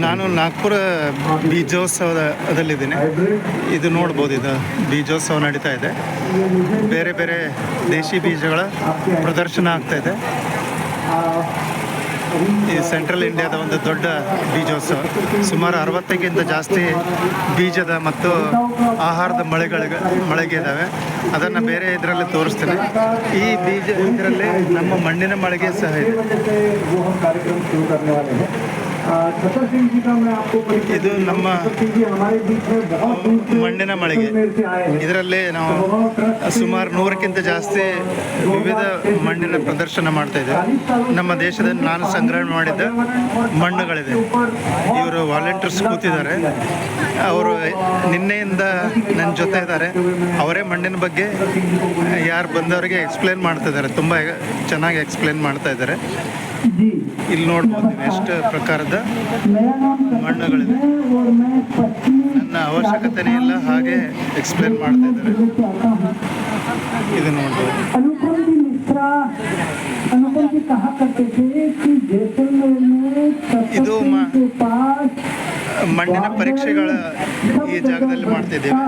ನಾನು ನಾಗ್ಪುರ ಬೀಜೋತ್ಸವದಲ್ಲಿದ್ದೀನಿ. ಇದು ನೋಡ್ಬೋದು, ಇದು ಬೀಜೋತ್ಸವ ನಡೀತಾ ಇದೆ. ಬೇರೆ ಬೇರೆ ದೇಶಿ ಬೀಜಗಳ ಪ್ರದರ್ಶನ ಆಗ್ತಾ ಇದೆ. ಈ ಸೆಂಟ್ರಲ್ ಇಂಡಿಯಾದ ಒಂದು ದೊಡ್ಡ ಬೀಜೋತ್ಸವ. ಸುಮಾರು 60ಕ್ಕಿಂತ ಜಾಸ್ತಿ ಬೀಜದ ಮತ್ತು ಆಹಾರದ ಮಳೆಗೆ ಇದ್ದಾವೆ. ಅದನ್ನು ಬೇರೆ ಇದರಲ್ಲಿ ತೋರಿಸ್ತೇನೆ. ಈ ಬೀಜ ಇದರಲ್ಲಿ ನಮ್ಮ ಮಣ್ಣಿನ ಮಳೆಗೆ ಸಹ ಇದೆ. ಇದು ನಮ್ಮ ಮಣ್ಣಿನ ಮಳೆಗೆ. ಇದರಲ್ಲಿ ನಾವು ಸುಮಾರು 100ಕ್ಕಿಂತ ಜಾಸ್ತಿ ವಿವಿಧ ಮಣ್ಣಿನ ಪ್ರದರ್ಶನ ಮಾಡ್ತಾ ಇದ್ದೇವೆ. ನಮ್ಮ ದೇಶದಲ್ಲಿ ನಾನು ಸಂಗ್ರಹಣೆ ಮಾಡಿದ್ದ ಮಣ್ಣುಗಳಿದೆ. ಇವರು ವಾಲಂಟಿಯರ್ಸ್ ಕೂತಿದ್ದಾರೆ. ಅವರು ನಿನ್ನೆಯಿಂದ ನನ್ನ ಜೊತೆ ಇದ್ದಾರೆ. ಅವರೇ ಮಣ್ಣಿನ ಬಗ್ಗೆ ಯಾರು ಬಂದವರಿಗೆ ಎಕ್ಸ್ಪ್ಲೇನ್ ಮಾಡ್ತಾ ಇದ್ದಾರೆ. ತುಂಬ ಚೆನ್ನಾಗಿ ಎಕ್ಸ್ಪ್ಲೇನ್ ಮಾಡ್ತಾ ಇದ್ದಾರೆ. ಇಲ್ಲಿ ನೋಡ್ಬೋದು ನೀವು ಎಷ್ಟು ಪ್ರಕಾರದ ಮಣ್ಣುಗಳಿದೆ. ನನ್ನ ಅವಶ್ಯಕತೆನೇ ಇಲ್ಲ, ಹಾಗೆ ಎಕ್ಸ್ಪ್ಲೇನ್ ಮಾಡ್ತಾ ಇದ್ದಾರೆ. ಇದು ನೋಡ್ಬೋದು. ಇದು ಮಣ್ಣಿನ ಪರೀಕ್ಷೆಗಳ ಈ ಜಾಗದಲ್ಲಿ ಮಾಡ್ತಾ ಇದ್ದೇವೆ.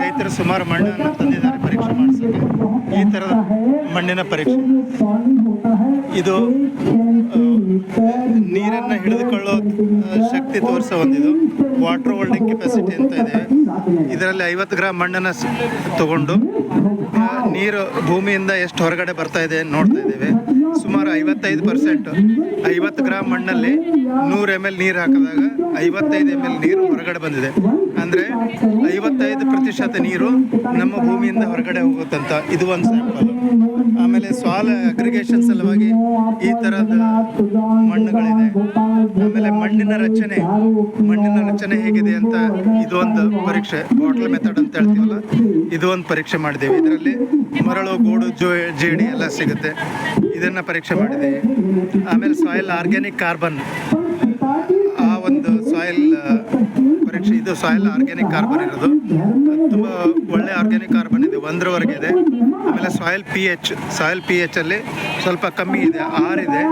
ರೈತರು ಸುಮಾರು ಮಣ್ಣನ್ನು ತಂದಿದ್ದಾರೆ ಪರೀಕ್ಷೆ ಮಾಡಿಸೋಕ್ಕೆ. ಈ ಥರದ ಮಣ್ಣಿನ ಪರೀಕ್ಷೆ. ಇದು ನೀರನ್ನು ಹಿಡಿದುಕೊಳ್ಳೋ ಶಕ್ತಿ ತೋರಿಸೋ ಒಂದಿದು ವಾಟರ್ ಹೋಲ್ಡಿಂಗ್ ಕೆಪಾಸಿಟಿ ಅಂತ ಇದೆ. ಇದರಲ್ಲಿ 50 ಗ್ರಾಮ್ ಮಣ್ಣನ್ನು ತಗೊಂಡು ನೀರು ಭೂಮಿಯಿಂದ ಎಷ್ಟು ಹೊರಗಡೆ ಬರ್ತಾ ಇದೆ ನೋಡ್ತಾ ಇದ್ದೇವೆ. ಸುಮಾರು 55%, 50 ಗ್ರಾಮ್ ಮಣ್ಣಲ್ಲಿ 100 ml ನೀರು ಹಾಕಿದಾಗ 55 ml ನೀರು ಹೊರಗಡೆ ಬಂದಿದೆ. ಅಂದರೆ 55% ನೀರು ನಮ್ಮ ಭೂಮಿಯಿಂದ ಹೊರಗಡೆ ಹೋಗುತ್ತಂತ. ಇದು ಒಂದು ಸ್ಯಾಂಪಲ್. ಆಮೇಲೆ ಸಾಲ್ ಅಗ್ರಿಗೇಷನ್ ಸಲುವಾಗಿ ಈ ಥರದ ಮಣ್ಣುಗಳಿದೆ. ಆಮೇಲೆ ಮಣ್ಣಿನ ರಚನೆ ಹೇಗಿದೆ ಅಂತ ಇದು ಒಂದು ಪರೀಕ್ಷೆ, ಬಾಟಲ್ ಮೆಥಡ್ ಅಂತ ಹೇಳ್ತೀವಲ್ಲ, ಇದು ಒಂದು ಪರೀಕ್ಷೆ ಮಾಡಿದ್ದೇವೆ. ಇದರಲ್ಲಿ ಮರಳು, ಗೋಡು, ಜೇಡಿ ಎಲ್ಲ ಸಿಗುತ್ತೆ. ಇದನ್ನು ಪರೀಕ್ಷೆ ಮಾಡಿದ್ದೀವಿ. ಆಮೇಲೆ ಸಾಯಿಲ್ ಆರ್ಗ್ಯಾನಿಕ್ ಕಾರ್ಬನ್, ಆ ಒಂದು ಸಾಯಿಲ್ ಪರೀಕ್ಷೆ. ಇದು ಸಾಯಿಲ್ ಆರ್ಗ್ಯಾನಿಕ್ ಕಾರ್ಬನ್ ಇರೋದು. ತುಂಬ ಒಳ್ಳೆ ಆರ್ಗ್ಯಾನಿಕ್ ಕಾರ್ಬನ್ ಇದೆ, 1ರವರೆಗೆ ಇದೆ. ಆಮೇಲೆ ಸಾಯಿಲ್ ಪಿ ಎಚ್ ಅಲ್ಲಿ ಸ್ವಲ್ಪ ಕಮ್ಮಿ ಇದೆ, 6 ಇದೆ.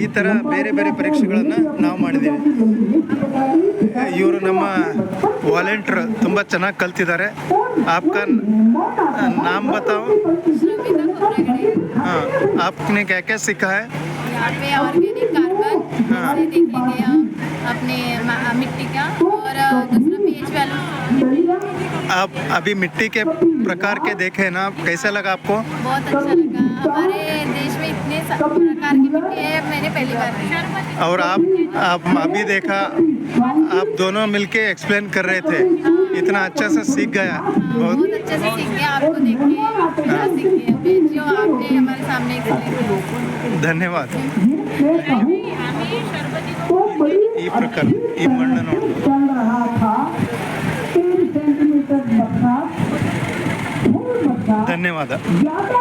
ಈ ಥರ ಬೇರೆ ಬೇರೆ ಪರೀಕ್ಷೆಗಳನ್ನು ನಾವು ಮಾಡಿದ್ದೀವಿ. ಇವರು ನಮ್ಮ ವಾಲಂಟಿಯರ್ ತುಂಬ ಚೆನ್ನಾಗಿ ಕಲ್ತಿದ್ದಾರೆ. ಆಪ್ಕಾ नाम बताओ. हाँ, आपने क्या क्या सीखा है? यहाँ पे ऑर्गेनिक कार्बन से देखेंगे हम अपने मिट्टी का, और दूसरा पीएच वैल्यू. आप अभी मिट्टी के प्रकार के देखे ना, कैसा लगा आपको? बहुत अच्छा लगा. हमारे देश में इतने प्रकार की मिट्टी है, मैंने पहली बार देखी. और आप अभी देखा, आप दोनों मिलके एक्सप्लेन कर रहे थे. इतना अच्छा से सीख गया. बहुत अच्छे से सीख गया. आपको देख के क्या सीखे जो आपने हमारे सामने एक्सप्लेन. धन्यवाद. ಈ ಪ್ರಕಾರ ಈ ಮಣ್ಣು ನೋಡ್ಬೋದು. ಧನ್ಯವಾದ.